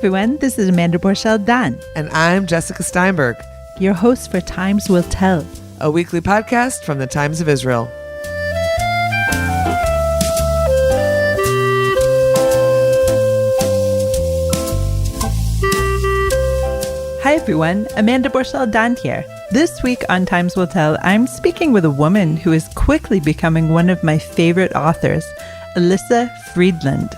everyone, this is Amanda Borschel-Dan. And I'm Jessica Steinberg, your host for Times Will Tell, a weekly podcast from the Times of Israel. Hi everyone, Amanda Borschel-Dan here. This week on Times Will Tell, I'm speaking with a woman who is quickly becoming one of my favorite authors, Elyssa Friedland.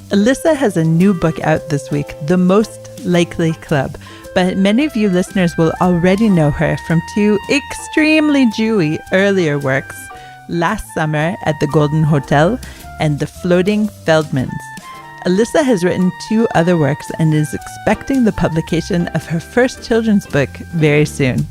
Elyssa has a new book out this week, The Most Likely Club, but many of you listeners will already know her from two extremely Jewy earlier works, Last Summer at the Golden Hotel and The Floating Feldmans. Elyssa has written two other works and is expecting the publication of her first children's book very soon.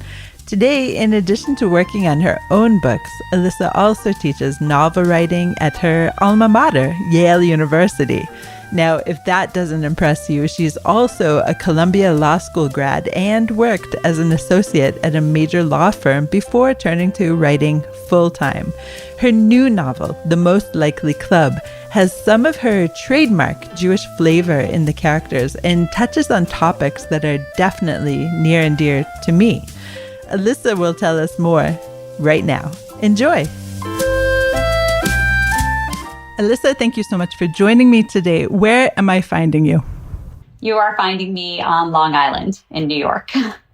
Today, in addition to working on her own books, Elyssa also teaches novel writing at her alma mater, Yale University. Now, if that doesn't impress you, she's also a Columbia Law School grad and worked as an associate at a major law firm before turning to writing full-time. Her new novel, The Most Likely Club, has some of her trademark Jewish flavor in the characters and touches on topics that are definitely near and dear to me. Elyssa will tell us more right now. Enjoy! Elyssa, thank you so much for joining me today. Where am I finding you? You are finding me on Long Island in New York.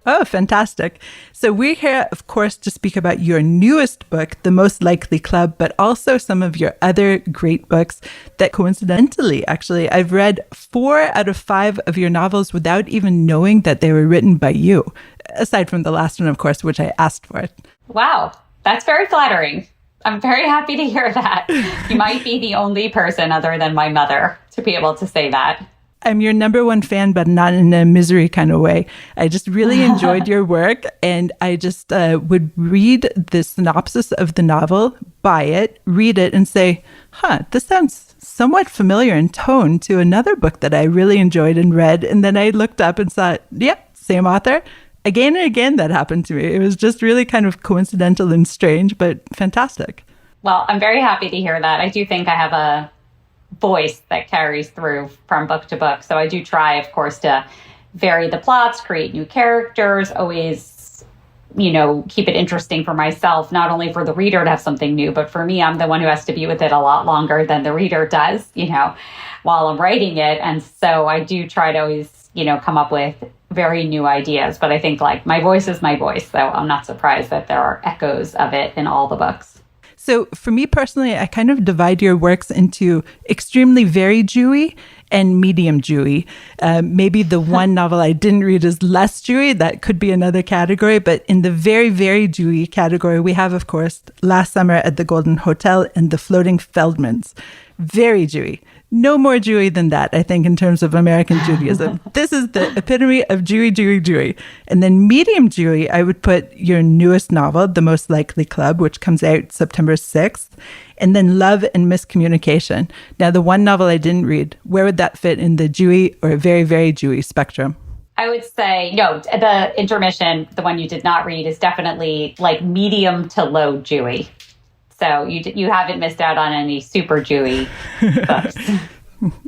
Oh, fantastic. So we're here, of course, to speak about your newest book, The Most Likely Club, but also some of your other great books that coincidentally, actually, I've read 4 out of 5 of your novels without even knowing that they were written by you, aside from the last one, of course, which I asked for. Wow, that's very flattering. I'm very happy to hear that. You might be the only person other than my mother to be able to say that. I'm your number one fan, but not in a misery kind of way. I just really enjoyed your work, and I just would read the synopsis of the novel, buy it, read it, and say, this sounds somewhat familiar in tone to another book that I really enjoyed and read. And then I looked up and thought, yep, same author. Again and again, that happened to me. It was just really kind of coincidental and strange, but fantastic. Well, I'm very happy to hear that. I do think I have a voice that carries through from book to book. So I do try, of course, to vary the plots, create new characters, always, keep it interesting for myself, not only for the reader to have something new, but for me, I'm the one who has to be with it a lot longer than the reader does, while I'm writing it. And so I do try to always, come up with very new ideas. But I think my voice is my voice. So I'm not surprised that there are echoes of it in all the books. So for me personally, I kind of divide your works into extremely very Jewy and medium Jewy. Maybe the one novel I didn't read is less Jewy. That could be another category. But in the very, very Jewy category, we have, of course, Last Summer at the Golden Hotel and The Floating Feldmans. Very Jewy. No more Jewy than that, I think, in terms of American Judaism. This is the epitome of Jewy, Jewy, Jewy. And then medium Jewy, I would put your newest novel, The Most Likely Club, which comes out September 6th. And then Love and Miscommunication. Now, the one novel I didn't read, where would that fit in the Jewy or very, very Jewy spectrum? I would say, no, the intermission, the one you did not read, is definitely medium to low Jewy. So you haven't missed out on any super Jewy books.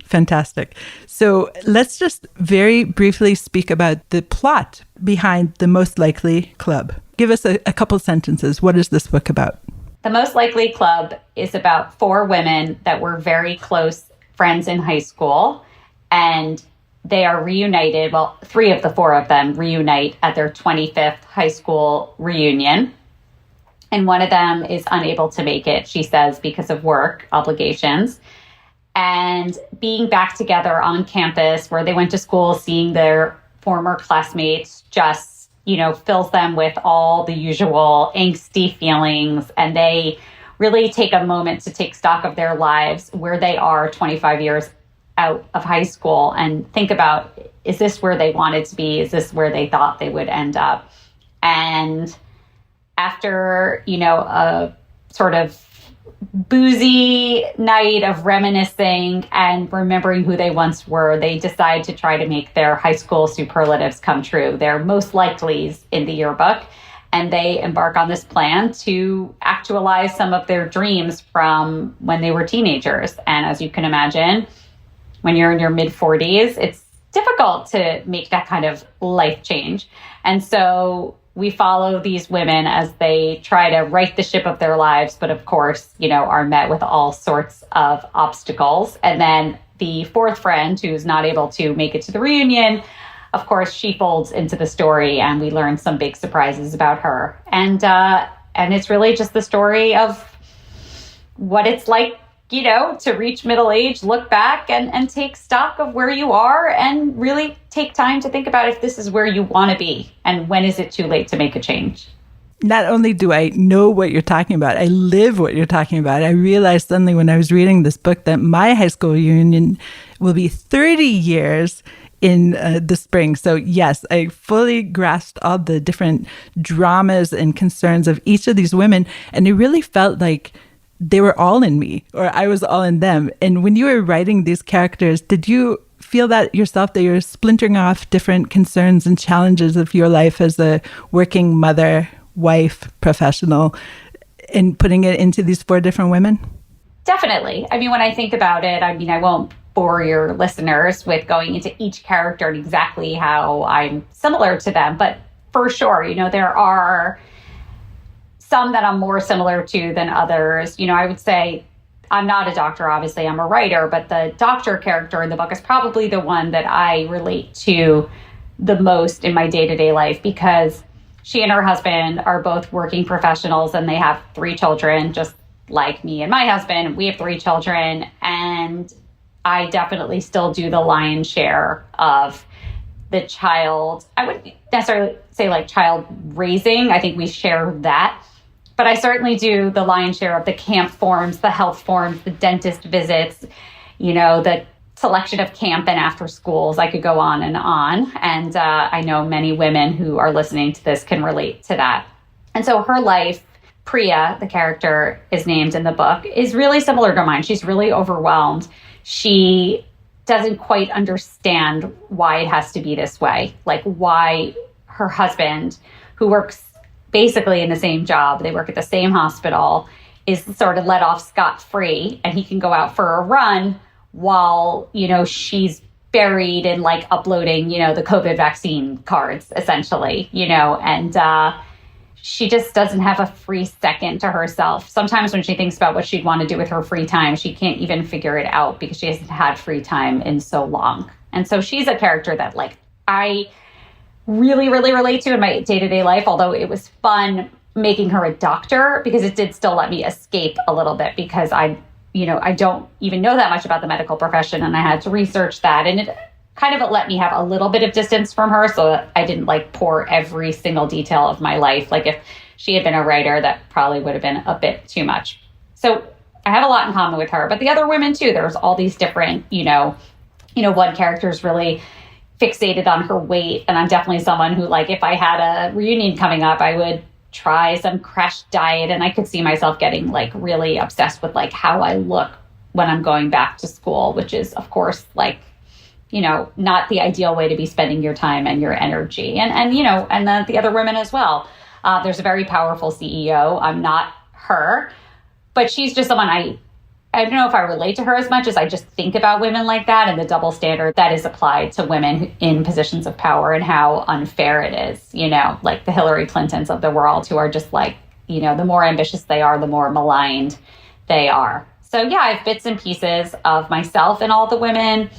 Fantastic. So let's just very briefly speak about the plot behind The Most Likely Club. Give us a couple sentences. What is this book about? The Most Likely Club is about 4 women that were very close friends in high school, and they are reunited. Well, 3 of the 4 of them reunite at their 25th high school reunion. And one of them is unable to make it, she says, because of work obligations. And being back together on campus where they went to school, seeing their former classmates just, fills them with all the usual angsty feelings. And they really take a moment to take stock of their lives, where they are 25 years out of high school, and think about, is this where they wanted to be? Is this where they thought they would end up? And after, a sort of boozy night of reminiscing and remembering who they once were, they decide to try to make their high school superlatives come true. They're most likelies in the yearbook. And they embark on this plan to actualize some of their dreams from when they were teenagers. And as you can imagine, when you're in your mid-40s, it's difficult to make that kind of life change. And so we follow these women as they try to right the ship of their lives, but of course, are met with all sorts of obstacles. And then the fourth friend, who's not able to make it to the reunion, of course, she folds into the story, and we learn some big surprises about her. And it's really just the story of what it's like, to reach middle age, look back and take stock of where you are and really take time to think about if this is where you want to be and when is it too late to make a change. Not only do I know what you're talking about, I live what you're talking about. I realized suddenly when I was reading this book that my high school reunion will be 30 years in the spring. So yes, I fully grasped all the different dramas and concerns of each of these women. And it really felt like they were all in me, or I was all in them. And when you were writing these characters, did you feel that yourself, that you're splintering off different concerns and challenges of your life as a working mother, wife, professional, and putting it into these four different women? Definitely. I mean, when I think about it, I won't bore your listeners with going into each character and exactly how I'm similar to them, but for sure, there are some that I'm more similar to than others. I would say I'm not a doctor, obviously, I'm a writer, but the doctor character in the book is probably the one that I relate to the most in my day-to-day life, because she and her husband are both working professionals and they have 3 children, just like me and my husband. We have 3 children, and I definitely still do the lion's share of the child. I wouldn't necessarily say like child raising. I think we share that. But I certainly do the lion's share of the camp forms, the health forms, the dentist visits, the selection of camp and after schools. I could go on. And I know many women who are listening to this can relate to that. And so her life, Priya, the character is named in the book, is really similar to mine. She's really overwhelmed. She doesn't quite understand why it has to be this way, like why her husband, who works basically in the same job, they work at the same hospital, is sort of let off scot-free, and he can go out for a run while, she's buried in like uploading, the COVID vaccine cards, essentially, and she just doesn't have a free second to herself. Sometimes when she thinks about what she'd want to do with her free time, she can't even figure it out because she hasn't had free time in so long. And so she's a character that like I really, really relate to in my day-to-day life, although it was fun making her a doctor because it did still let me escape a little bit, because I don't even know that much about the medical profession, and I had to research that, and it kind of let me have a little bit of distance from her so that I didn't like pour every single detail of my life. Like if she had been a writer, that probably would have been a bit too much. So I have a lot in common with her, but the other women too, there's all these different, one character is really fixated on her weight. And I'm definitely someone who, like, if I had a reunion coming up, I would try some crash diet, and I could see myself getting like really obsessed with like how I look when I'm going back to school, which is of course like, not the ideal way to be spending your time and your energy. And the other women as well. There's a very powerful CEO. I'm not her, but she's just someone I don't know if I relate to her as much as I just think about women like that and the double standard that is applied to women in positions of power and how unfair it is, like the Hillary Clintons of the world, who are just like, the more ambitious they are, the more maligned they are. So yeah, I have bits and pieces of myself in all the women,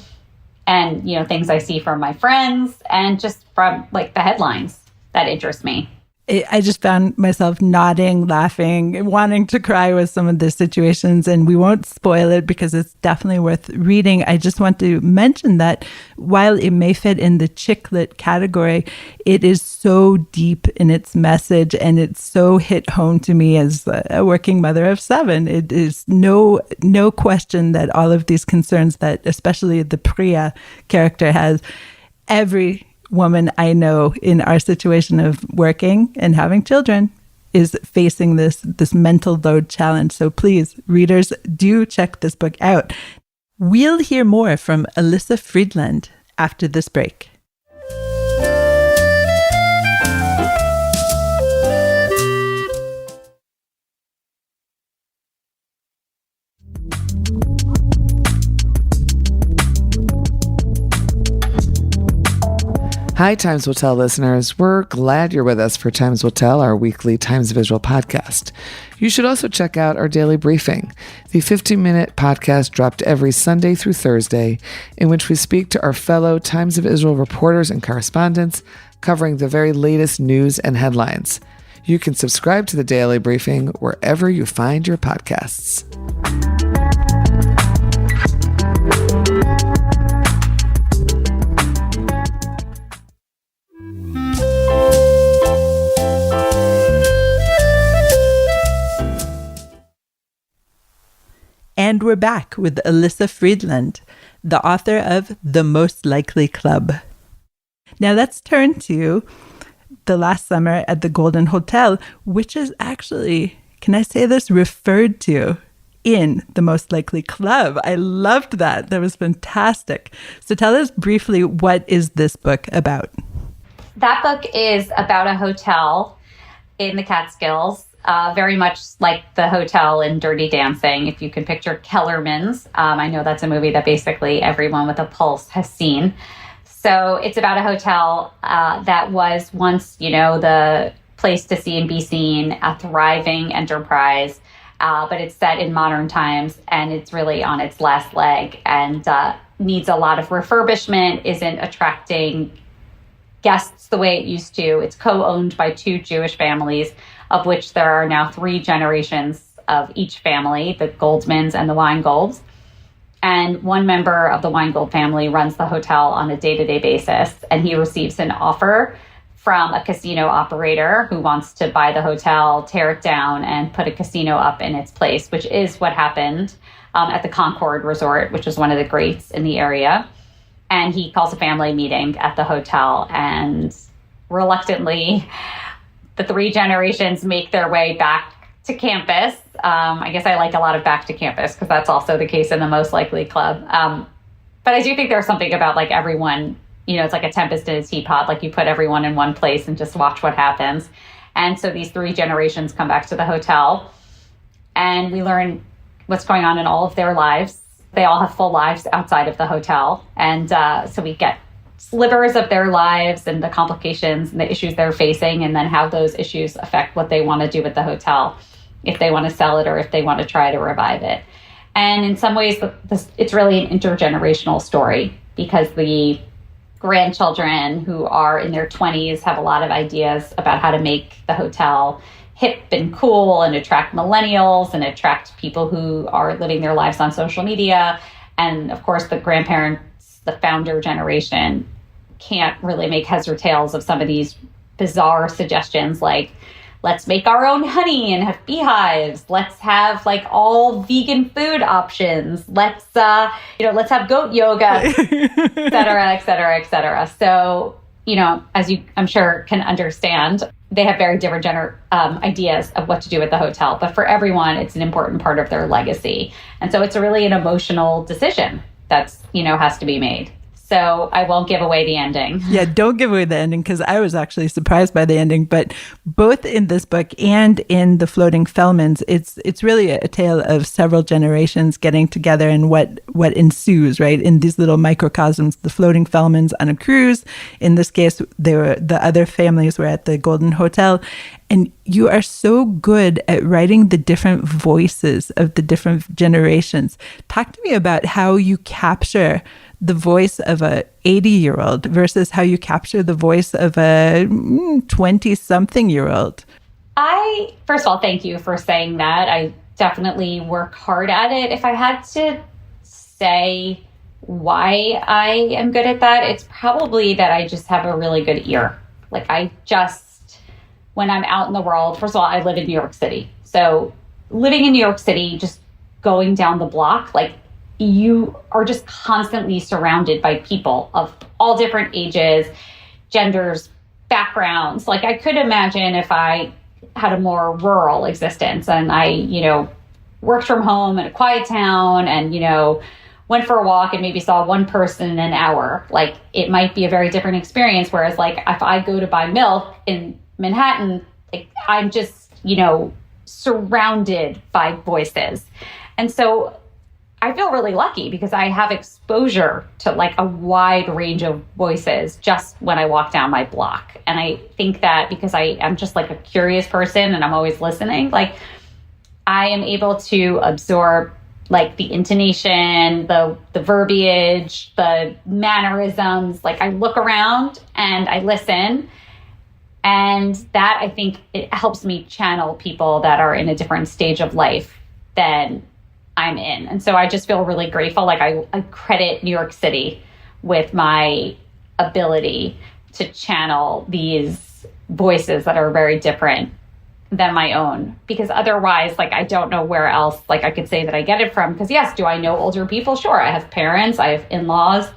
and, things I see from my friends and just from like the headlines that interest me. I just found myself nodding, laughing, wanting to cry with some of the situations, and we won't spoil it because it's definitely worth reading. I just want to mention that while it may fit in the chick lit category, it is so deep in its message, and it's so hit home to me as a working mother of 7. It is no question that all of these concerns that especially the Priya character has, every woman I know in our situation of working and having children is facing this mental load challenge. So please, readers, do check this book out. We'll hear more from Elyssa Friedland after this break. Hi, Times Will Tell listeners. We're glad you're with us for Times Will Tell, our weekly Times of Israel podcast. You should also check out our daily briefing, the 15-minute podcast dropped every Sunday through Thursday, in which we speak to our fellow Times of Israel reporters and correspondents, covering the very latest news and headlines. You can subscribe to the daily briefing wherever you find your podcasts. And we're back with Elyssa Friedland, the author of The Most Likely Club. Now let's turn to the last summer at the Golden Hotel, which is actually, can I say this, referred to in The Most Likely Club. I loved that. That was fantastic. So tell us briefly, what is this book about? That book is about a hotel in the Catskills. Very much like the hotel in Dirty Dancing, if you can picture Kellerman's. I know that's a movie that basically everyone with a pulse has seen. So it's about a hotel that was once, the place to see and be seen, a thriving enterprise, but it's set in modern times and it's really on its last leg and needs a lot of refurbishment, isn't attracting guests the way it used to. It's co-owned by two Jewish families, of which there are now 3 generations of each family, the Goldmans and the Weingolds. And one member of the Weingold family runs the hotel on a day-to-day basis, and he receives an offer from a casino operator who wants to buy the hotel, tear it down, and put a casino up in its place, which is what happened at the Concord Resort, which is one of the greats in the area. And he calls a family meeting at the hotel, and reluctantly, the 3 generations make their way back to campus. I guess I like a lot of back to campus because that's also the case in the Most Likely Club. But I do think there's something about like everyone, it's like a tempest in a teapot, like you put everyone in one place and just watch what happens. And so these 3 generations come back to the hotel and we learn what's going on in all of their lives. They all have full lives outside of the hotel. And so we get slivers of their lives and the complications and the issues they're facing, and then how those issues affect what they want to do with the hotel, if they want to sell it or if they want to try to revive it. And in some ways, it's really an intergenerational story because the grandchildren who are in their 20s have a lot of ideas about how to make the hotel hip and cool and attract millennials and attract people who are living their lives on social media. And of course, the grandparents, the founder generation, can't really make heads or tails of some of these bizarre suggestions like, let's make our own honey and have beehives. Let's have like all vegan food options. Let's have goat yoga, et cetera, et cetera, et cetera. So, as you, I'm sure, can understand, they have very different ideas of what to do with the hotel. But for everyone, it's an important part of their legacy. And so it's really an emotional decision that's, has to be made. So I won't give away the ending. Yeah, don't give away the ending because I was actually surprised by the ending. But both in this book and in the Floating Feldmans, it's really a tale of several generations getting together and what ensues, right? In these little microcosms, the Floating Feldmans on a cruise. In this case, the other families were at the Golden Hotel. And you are so good at writing the different voices of the different generations. Talk to me about how you capture the voice of a 80-year-old versus how you capture the voice of a 20-something-year-old. First of all, thank you for saying that. I definitely work hard at it. If I had to say why I am good at that, it's probably that I just have a really good ear. Like when I'm out in the world, first of all, I live in New York City. So living in New York City, just going down the block, like you are just constantly surrounded by people of all different ages, genders, backgrounds. Like I could imagine if I had a more rural existence and I, worked from home in a quiet town and, went for a walk and maybe saw one person in an hour, like it might be a very different experience. Whereas like if I go to buy milk in Manhattan, like I'm just, surrounded by voices. And so I feel really lucky because I have exposure to like a wide range of voices just when I walk down my block. And I think that because I am just like a curious person and I'm always listening, like I am able to absorb like the intonation, the verbiage, the mannerisms. Like I look around and I listen. And that, I think, it helps me channel people that are in a different stage of life than I'm in. And so I just feel really grateful. Like I credit New York City with my ability to channel these voices that are very different than my own. Because otherwise, like, I don't know where else, like, I could say that I get it from. Because yes, do I know older people? Sure. I have parents. I have in-laws.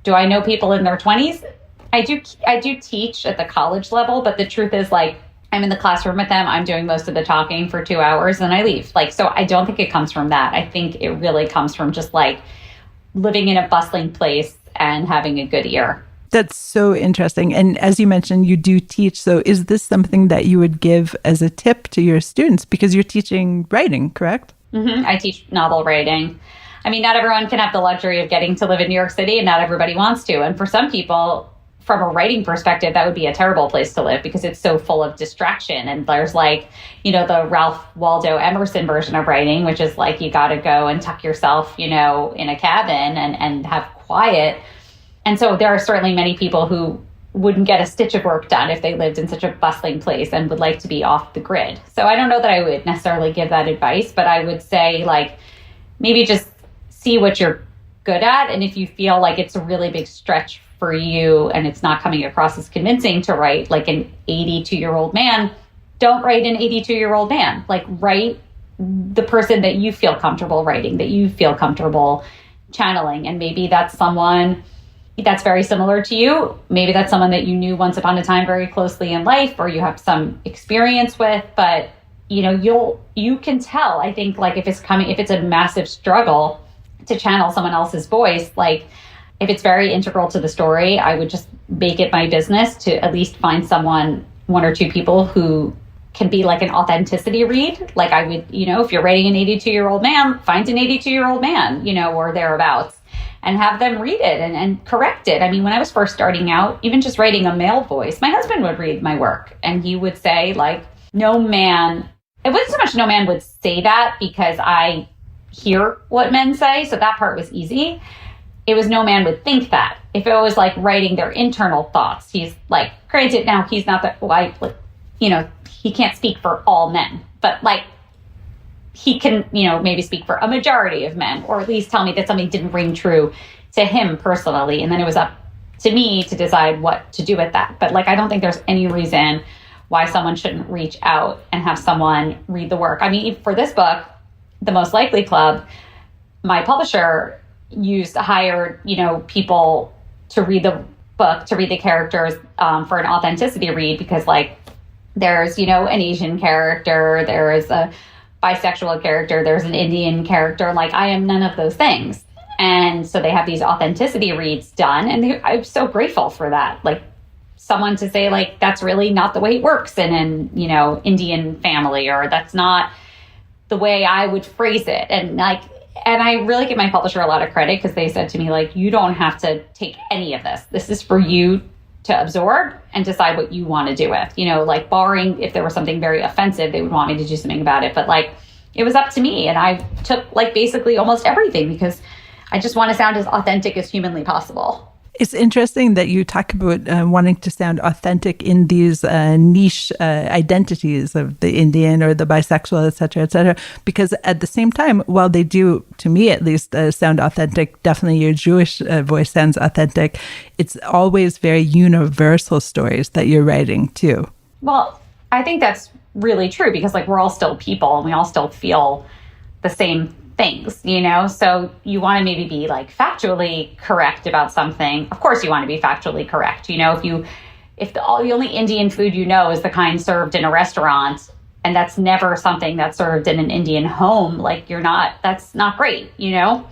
Do I know people in their 20s? I do teach at the college level, but the truth is, like, I'm in the classroom with them. I'm doing most of the talking for 2 hours and I leave. Like, so I don't think it comes from that. I think it really comes from just like living in a bustling place and having a good ear. That's so interesting. And as you mentioned, you do teach. So is this something that you would give as a tip to your students? Because you're teaching writing, correct? Mm-hmm. I teach novel writing. I mean, not everyone can have the luxury of getting to live in New York City, and not everybody wants to. And for some people, from a writing perspective, that would be a terrible place to live because it's so full of distraction. And there's like, you know, the Ralph Waldo Emerson version of writing, which is like, you got to go and tuck yourself, you know, in a cabin and have quiet. And so there are certainly many people who wouldn't get a stitch of work done if they lived in such a bustling place and would like to be off the grid. So I don't know that I would necessarily give that advice, but I would say, like, maybe just see what you're good at. And if you feel like it's a really big stretch for you and it's not coming across as convincing to write like an 82-year-old man, don't write an 82-year-old man. Like, write the person that you feel comfortable writing, that you feel comfortable channeling. And maybe that's someone that's very similar to you. Maybe that's someone that you knew once upon a time very closely in life, or you have some experience with, but you know, you can tell, I think, like, if it's a massive struggle to channel someone else's voice, like, if it's very integral to the story, I would just make it my business to at least find one or two people who can be like an authenticity read. Like, I would, you know, if you're writing an 82-year-old man, find an 82-year-old man, you know, or thereabouts, and have them read it and correct it. I mean, when I was first starting out, even just writing a male voice, my husband would read my work and he would say, like, no man, it wasn't so much no man would say that because I hear what men say. So that part was easy. It was no man would think that. If it was like writing their internal thoughts, he's like, granted, now he's not that, like, you know, he can't speak for all men, but like, he can, you know, maybe speak for a majority of men, or at least tell me that something didn't ring true to him personally. And then it was up to me to decide what to do with that. But like, I don't think there's any reason why someone shouldn't reach out and have someone read the work. I mean, for this book, The Most Likely Club, my publisher hired, you know, people to read the book, to read the characters for an authenticity read, because like, there's, you know, an Asian character, there's a bisexual character, there's an Indian character. Like, I am none of those things. And so they have these authenticity reads done. And I'm so grateful for that. Like, someone to say, like, that's really not the way it works in an, you know, Indian family, or that's not the way I would phrase it. And like, and I really give my publisher a lot of credit, because they said to me, like, you don't have to take any of this. This is for you to absorb and decide what you want to do with, you know, like, barring if there was something very offensive, they would want me to do something about it. But like, it was up to me. And I took like basically almost everything, because I just want to sound as authentic as humanly possible. It's interesting that you talk about wanting to sound authentic in these niche identities of the Indian or the bisexual, et cetera, because at the same time, while they do, to me at least, sound authentic, definitely your Jewish voice sounds authentic, it's always very universal stories that you're writing too. Well, I think that's really true, because like, we're all still people and we all still feel the same things, you know? So you want to maybe be like factually correct about something. Of course you want to be factually correct. You know, if the only Indian food you know is the kind served in a restaurant, and that's never something that's served in an Indian home, like, that's not great, you know?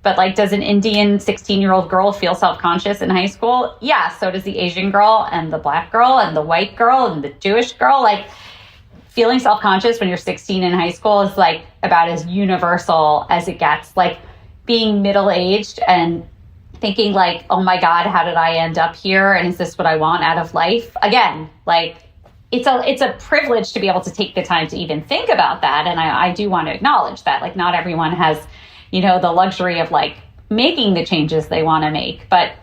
But like, does an Indian 16-year-old girl feel self-conscious in high school? Yeah, so does the Asian girl and the Black girl and the white girl and the Jewish girl. Like, feeling self-conscious when you're 16 in high school is like about as universal as it gets. Like being middle-aged and thinking like, oh my God, how did I end up here? And is this what I want out of life? Again, like it's a privilege to be able to take the time to even think about that. And I do want to acknowledge that, like, not everyone has, the luxury of like making the changes they want to make. But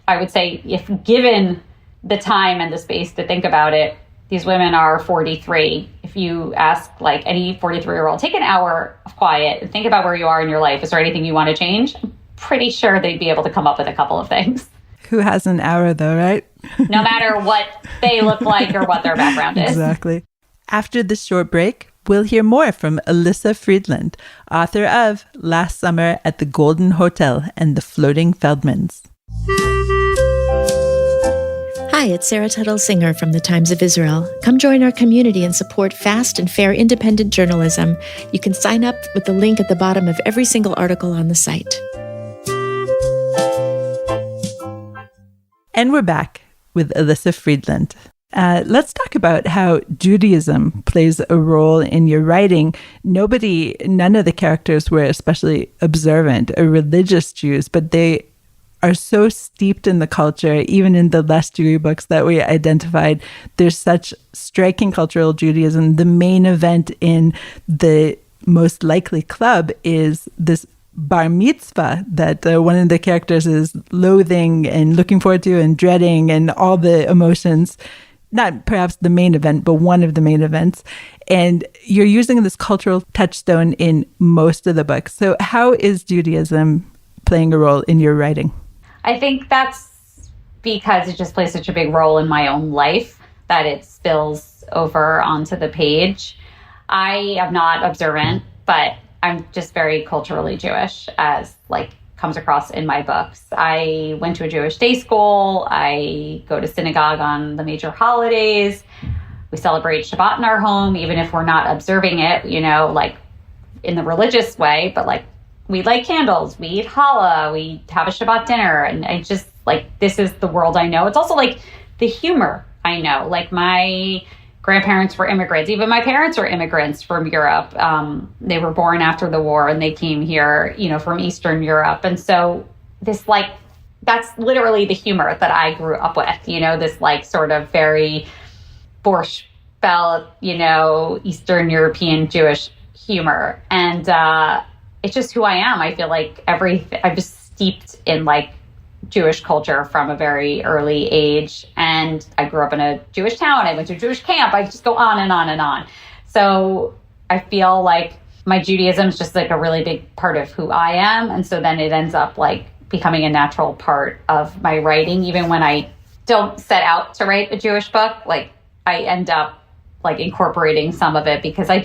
I would say if given the time and the space to think about it, these women are 43. If you ask like any 43-year-old, take an hour of quiet and think about where you are in your life. Is there anything you want to change? I'm pretty sure they'd be able to come up with a couple of things. Who has an hour though, right? No matter what they look like or what their background is. Exactly. After this short break, we'll hear more from Elyssa Friedland, author of Last Summer at the Golden Hotel and the Floating Feldmans. Hi, it's Sarah Tuttle Singer from the Times of Israel. Come join our community and support fast and fair independent journalism. You can sign up with the link at the bottom of every single article on the site. And we're back with Elyssa Friedland. Let's talk about how Judaism plays a role in your writing. None of the characters were especially observant or religious Jews, but they are so steeped in the culture, even in the less Jewy books that we identified. There's such striking cultural Judaism. The main event in the most likely club is this bar mitzvah that one of the characters is loathing and looking forward to and dreading, and all the emotions. Not perhaps the main event, but one of the main events. And you're using this cultural touchstone in most of the books. So how is Judaism playing a role in your writing? I think that's because it just plays such a big role in my own life that it spills over onto the page. I am not observant, but I'm just very culturally Jewish, as like comes across in my books. I went to a Jewish day school. I go to synagogue on the major holidays. We celebrate Shabbat in our home, even if we're not observing it, like in the religious way, but like we light candles, we eat challah, we have a Shabbat dinner. And I just like, this is the world I know. It's also like the humor I know. Like my grandparents were immigrants. Even my parents are immigrants from Europe. They were born after the war and they came here, from Eastern Europe. And so this like, that's literally the humor that I grew up with, this like sort of very Borscht Belt, Eastern European Jewish humor. And it's just who I am. I feel like I'm just steeped in like Jewish culture from a very early age. And I grew up in a Jewish town. I went to a Jewish camp. I just go on and on and on. So I feel like my Judaism is just like a really big part of who I am. And so then it ends up like becoming a natural part of my writing. Even when I don't set out to write a Jewish book, like I end up like incorporating some of it because I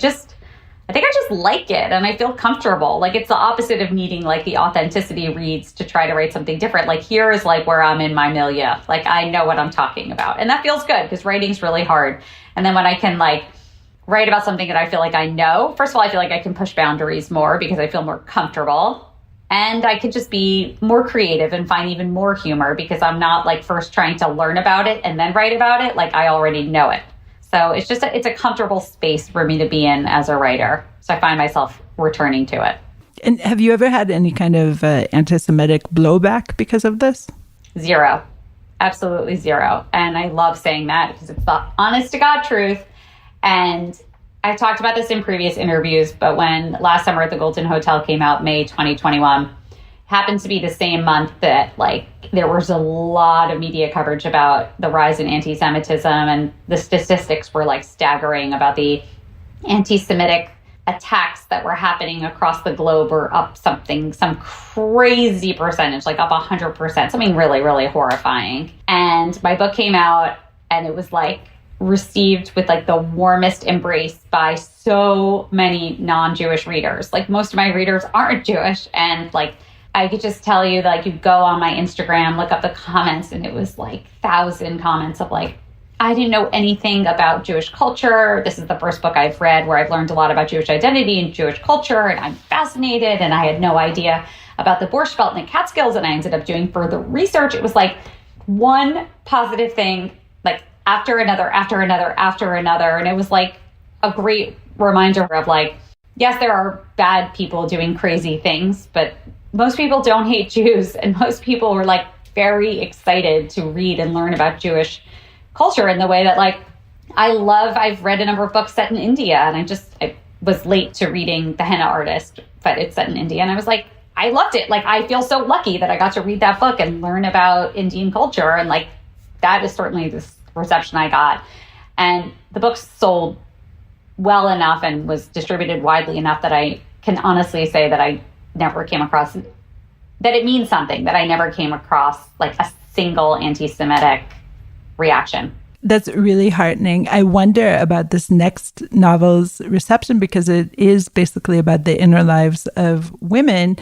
think I just like it and I feel comfortable. Like it's the opposite of needing like the authenticity reads to try to write something different. Like here is like where I'm in my milieu. Like I know what I'm talking about. And that feels good because writing's really hard. And then when I can like write about something that I feel like I know, first of all, I feel like I can push boundaries more because I feel more comfortable. And I could just be more creative and find even more humor because I'm not like first trying to learn about it and then write about it. Like I already know it. So it's just it's a comfortable space for me to be in as a writer. So I find myself returning to it. And have you ever had any kind of anti-Semitic blowback because of this? Zero. Absolutely zero. And I love saying that because it's the honest to God truth. And I've talked about this in previous interviews, but when Last Summer at the Golden Hotel came out, May 2021, happened to be the same month that like there was a lot of media coverage about the rise in anti-Semitism, and the statistics were like staggering about the anti-Semitic attacks that were happening across the globe were up some crazy percentage, like up 100%, something really, really horrifying. And my book came out and it was like received with like the warmest embrace by so many non-Jewish readers. Like most of my readers aren't Jewish, and like I could just tell you that like you go on my Instagram, look up the comments, and it was like 1,000 comments of like, I didn't know anything about Jewish culture. This is the first book I've read where I've learned a lot about Jewish identity and Jewish culture, and I'm fascinated, and I had no idea about the Borscht Belt and the Catskills, and I ended up doing further research. It was like one positive thing, like after another, and it was like a great reminder of like, yes, there are bad people doing crazy things, but most people don't hate Jews. And most people were like very excited to read and learn about Jewish culture in the way that like, I've read a number of books set in India, and I was late to reading The Henna Artist, but it's set in India. And I was like, I loved it. Like, I feel so lucky that I got to read that book and learn about Indian culture. And like, that is certainly the reception I got. And the book sold well enough and was distributed widely enough that I can honestly say that I never came across, that it means something, that I never came across like a single anti-Semitic reaction. That's really heartening. I wonder about this next novel's reception because it is basically about the inner lives of women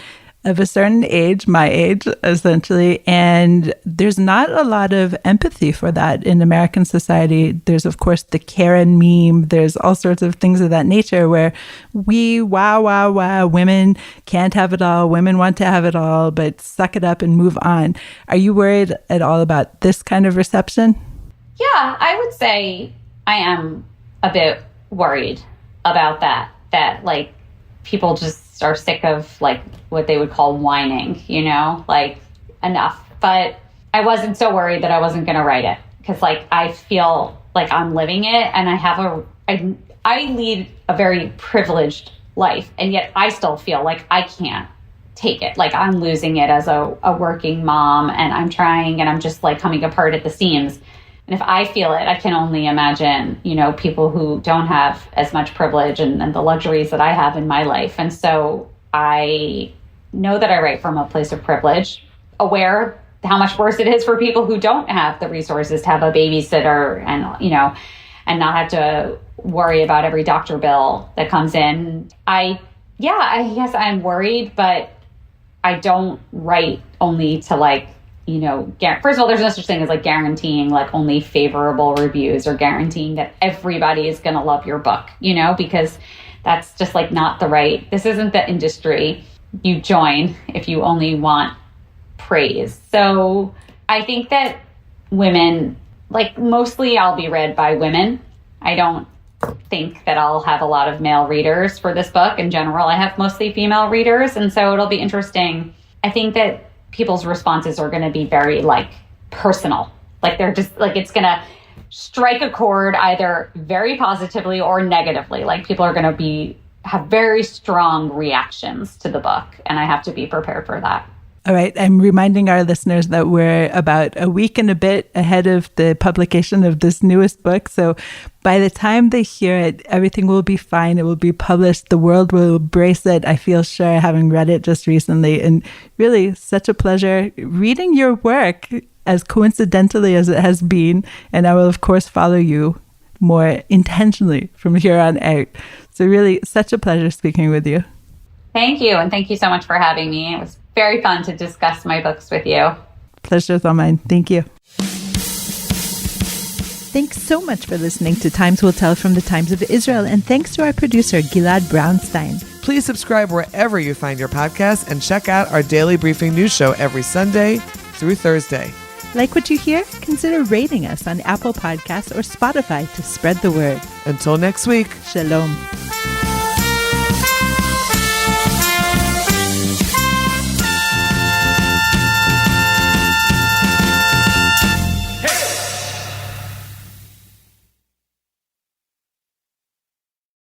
of a certain age, my age, essentially. And there's not a lot of empathy for that in American society. There's, of course, the Karen meme. There's all sorts of things of that nature where wow, women can't have it all. Women want to have it all, but suck it up and move on. Are you worried at all about this kind of reception? Yeah, I would say I am a bit worried about that like people just are sick of like what they would call whining, like enough. But I wasn't so worried that I wasn't going to write it because like I feel like I'm living it, and I lead a very privileged life, and yet I still feel like I can't take it. Like I'm losing it as a working mom, and I'm trying, and I'm just like coming apart at the seams. And if I feel it, I can only imagine, people who don't have as much privilege and the luxuries that I have in my life. And so I know that I write from a place of privilege, aware how much worse it is for people who don't have the resources to have a babysitter and, and not have to worry about every doctor bill that comes in. I guess I'm worried, but I don't write only to like, first of all, there's no such thing as like guaranteeing like only favorable reviews or guaranteeing that everybody is going to love your book, because that's just like not this isn't the industry you join if you only want praise. So I think that women, like mostly I'll be read by women. I don't think that I'll have a lot of male readers for this book. In general, I have mostly female readers. And so it'll be interesting. I think that people's responses are going to be very like personal. Like they're just like, it's going to strike a chord either very positively or negatively. Like people are going to have very strong reactions to the book. And I have to be prepared for that. All right. I'm reminding our listeners that we're about a week and a bit ahead of the publication of this newest book. So by the time they hear it, everything will be fine. It will be published. The world will embrace it. I feel sure, having read it just recently. And really, such a pleasure reading your work, as coincidentally as it has been. And I will, of course, follow you more intentionally from here on out. So really, such a pleasure speaking with you. Thank you. And thank you so much for having me. It was very fun to discuss my books with you. Pleasure's all mine. Thank you. Thanks so much for listening to Times Will Tell from the Times of Israel. And thanks to our producer, Gilad Brownstein. Please subscribe wherever you find your podcasts and check out our daily briefing news show every Sunday through Thursday. Like what you hear? Consider rating us on Apple Podcasts or Spotify to spread the word. Until next week. Shalom.